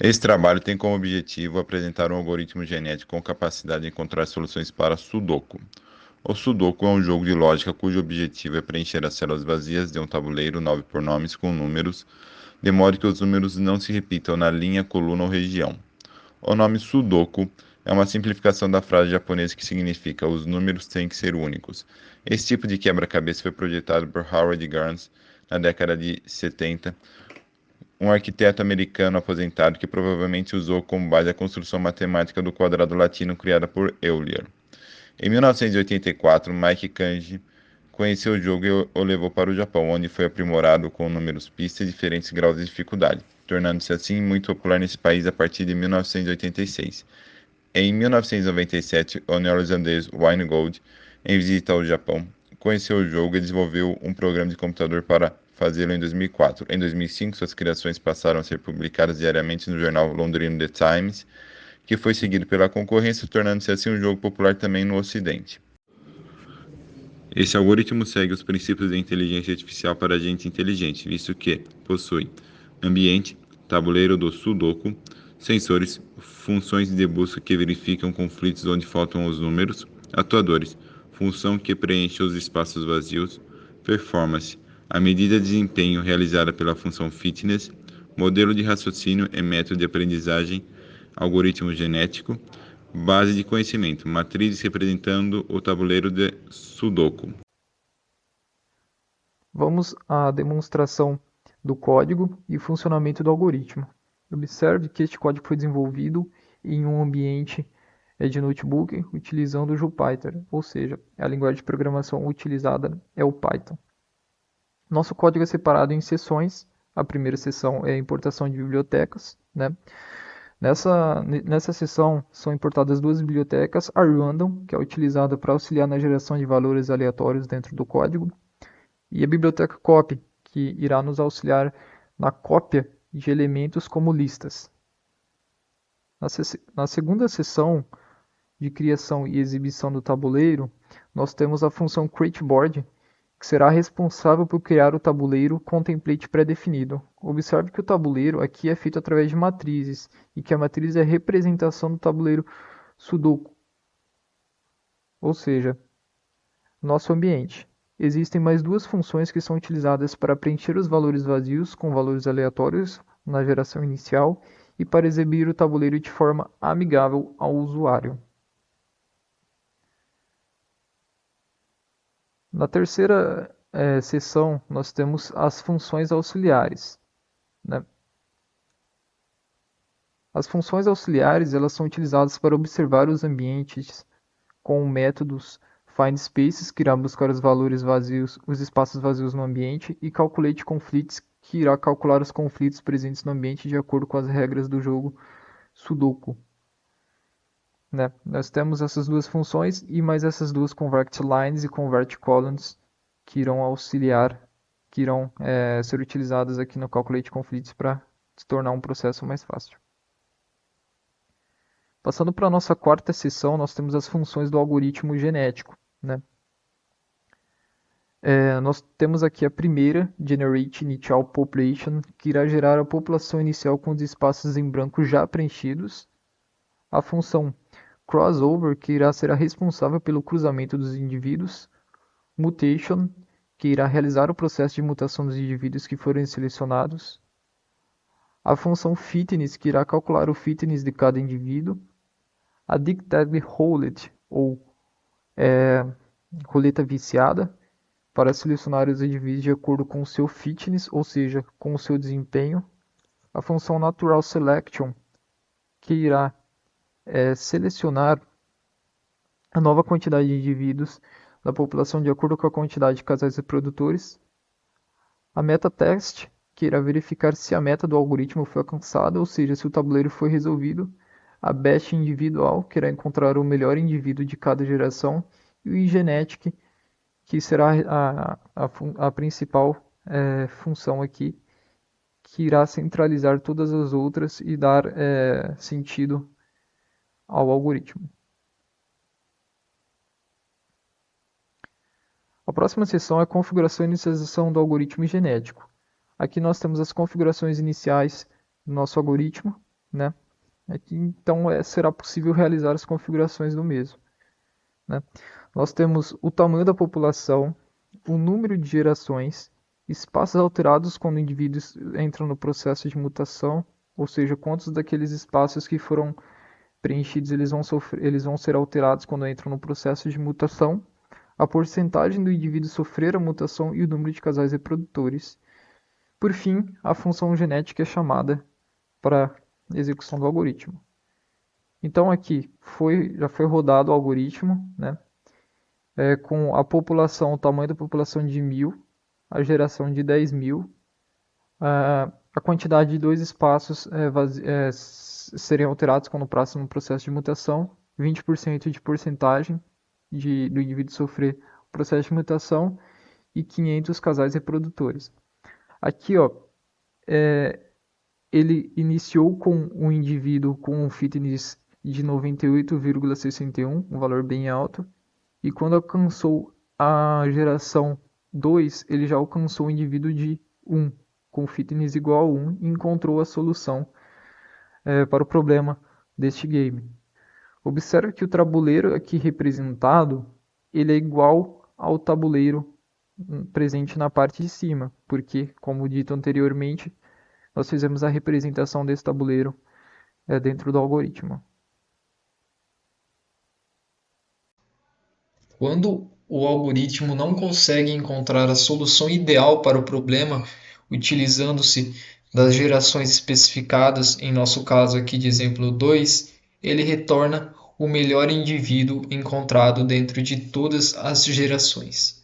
Esse trabalho tem como objetivo apresentar um algoritmo genético com capacidade de encontrar soluções para Sudoku. O Sudoku é um jogo de lógica cujo objetivo é preencher as células vazias de um tabuleiro 9 por nomes com números, de modo que os números não se repitam na linha, coluna ou região. O nome Sudoku é uma simplificação da frase japonesa que significa os números têm que ser únicos. Esse tipo de quebra-cabeça foi projetado por Howard Garns na década de 70, um arquiteto americano aposentado que provavelmente usou como base a construção matemática do quadrado latino criada por Euler. Em 1984, Mike Kanji conheceu o jogo e o levou para o Japão, onde foi aprimorado com números pista e diferentes graus de dificuldade, tornando-se assim muito popular nesse país a partir de 1986. Em 1997, o neozelandês Wayne Gold, em visita ao Japão, conheceu o jogo e desenvolveu um programa de computador para fazê-lo em 2004. Em 2005, suas criações passaram a ser publicadas diariamente no jornal londrino The Times, que foi seguido pela concorrência, tornando-se assim um jogo popular também no Ocidente. Esse algoritmo segue os princípios da inteligência artificial para agente inteligente, visto que possui ambiente, tabuleiro do Sudoku, sensores, funções de busca que verificam conflitos onde faltam os números, atuadores, função que preenche os espaços vazios, performance, a medida de desempenho realizada pela função fitness, modelo de raciocínio e método de aprendizagem, algoritmo genético, base de conhecimento, matrizes representando o tabuleiro de Sudoku. Vamos à demonstração do código e funcionamento do algoritmo. Observe que este código foi desenvolvido em um ambiente de notebook utilizando o Jupyter, ou seja, a linguagem de programação utilizada é o Python. Nosso código é separado em seções. A primeira seção é a importação de bibliotecas, né? Nessa seção são importadas duas bibliotecas, a random, que é utilizada para auxiliar na geração de valores aleatórios dentro do código, e a biblioteca copy, que irá nos auxiliar na cópia de elementos como listas. Na segunda seção de criação e exibição do tabuleiro, nós temos a função createBoard, que será responsável por criar o tabuleiro com template pré-definido. Observe que o tabuleiro aqui é feito através de matrizes e que a matriz é a representação do tabuleiro Sudoku, ou seja, nosso ambiente. Existem mais duas funções que são utilizadas para preencher os valores vazios com valores aleatórios na geração inicial e para exibir o tabuleiro de forma amigável ao usuário. Na terceira seção, nós temos as funções auxiliares, né? As funções auxiliares elas são utilizadas para observar os ambientes com métodos findSpaces, que irá buscar os valores vazios, os espaços vazios no ambiente, e calculateConflicts, que irá calcular os conflitos presentes no ambiente de acordo com as regras do jogo Sudoku. Né? Nós temos essas duas funções e mais essas duas convertLines e convertColumns que irão auxiliar, que irão ser utilizadas aqui no calculateConflicts para se tornar um processo mais fácil. Passando para a nossa quarta seção, nós temos as funções do algoritmo genético. Né? Nós temos aqui a primeira, Generate Initial Population, que irá gerar a população inicial com os espaços em branco já preenchidos. A função Crossover, que irá ser a responsável pelo cruzamento dos indivíduos. Mutation, que irá realizar o processo de mutação dos indivíduos que forem selecionados. A função Fitness, que irá calcular o fitness de cada indivíduo. A Dictated Roulette, ou roleta viciada, para selecionar os indivíduos de acordo com o seu fitness, ou seja, com o seu desempenho. A função Natural Selection, que irá selecionar a nova quantidade de indivíduos da população de acordo com a quantidade de casais reprodutores. A Meta-Test, que irá verificar se a meta do algoritmo foi alcançada, ou seja, se o tabuleiro foi resolvido. A Best Individual, que irá encontrar o melhor indivíduo de cada geração. E o iGenetic, que será a principal função aqui, que irá centralizar todas as outras e dar sentido ao algoritmo. A próxima seção é a configuração e inicialização do algoritmo genético. Aqui nós temos as configurações iniciais do nosso algoritmo. né? Então será possível realizar as configurações do mesmo, né? Nós temos o tamanho da população, o número de gerações, espaços alterados quando indivíduos entram no processo de mutação, ou seja, quantos daqueles espaços que foram preenchidos eles vão ser alterados quando entram no processo de mutação, a porcentagem do indivíduo sofrer a mutação e o número de casais reprodutores. Por fim, a função genética é chamada para execução do algoritmo. Então aqui já foi rodado o algoritmo, né? Com a população, o tamanho da população de 1000, a geração de 10.000, a quantidade de dois espaços serem alterados quando passam no processo de mutação, 20% de porcentagem do indivíduo sofrer o processo de mutação e 500 casais reprodutores. Aqui, ó, ele iniciou com um indivíduo com um fitness de 98,61, um valor bem alto, e quando alcançou a geração 2, ele já alcançou um indivíduo de 1, com fitness igual a 1, e encontrou a solução para o problema deste game. Observe que o tabuleiro aqui representado, ele é igual ao tabuleiro presente na parte de cima, porque, como dito anteriormente, nós fizemos a representação desse tabuleiro dentro do algoritmo. Quando o algoritmo não consegue encontrar a solução ideal para o problema, utilizando-se das gerações especificadas, em nosso caso aqui de exemplo 2, ele retorna o melhor indivíduo encontrado dentro de todas as gerações.